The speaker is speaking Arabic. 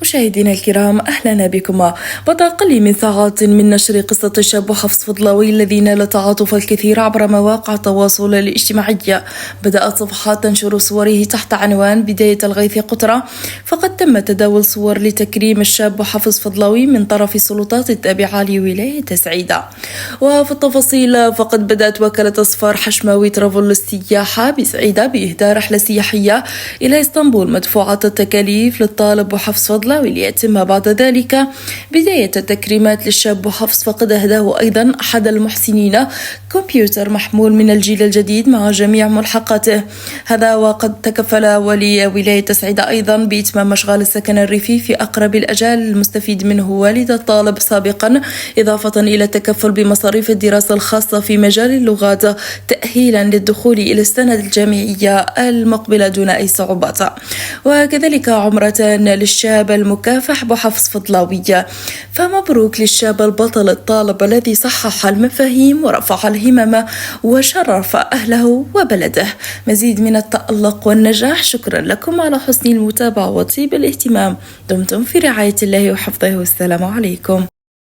مشاهدينا الكرام، أهلا بكم. بعد أقل من ساعات من نشر قصة الشاب حفص فضلاوي الذي نال تعاطف الكثير عبر مواقع التواصل الاجتماعي، بدأت صفحات تنشر صوره تحت عنوان بداية الغيث قطرة، فقد تم تداول صور لتكريم الشاب حفص فضلاوي من طرف السلطات التابعة لولاية سعيدة. وفي التفاصيل فقد بدأت وكالة أصفار حشماوي ترافل السياحة بسعيدة بإهداء رحلة سياحية إلى اسطنبول مدفوعة التكاليف للطالب حفص فضلاوي، ليتم بعد ذلك بداية التكريمات للشاب حفص. فقد أهداه أيضا أحد المحسنين كمبيوتر محمول من الجيل الجديد مع جميع ملحقاته، هذا وقد تكفل ولي ولاية سعيدة أيضا بإتمام مشغل السكن الريفي في أقرب الأجال المستفيد منه والد الطالب سابقا، إضافة إلى التكفل بمصاريف الدراسة الخاصة في مجال اللغات تأهيلا للدخول إلى السنة الجامعية المقبلة دون أي صعوبات، وكذلك عمرة للشاب المكافح بحفص فضلاوي. فمبروك للشاب البطل الطالب الذي صحح المفاهيم ورفع الهمم وشرف أهله وبلده. مزيد من التألق والنجاح. شكرا لكم على حسن المتابعة وطيب الاهتمام. دمتم في رعاية الله وحفظه، والسلام عليكم.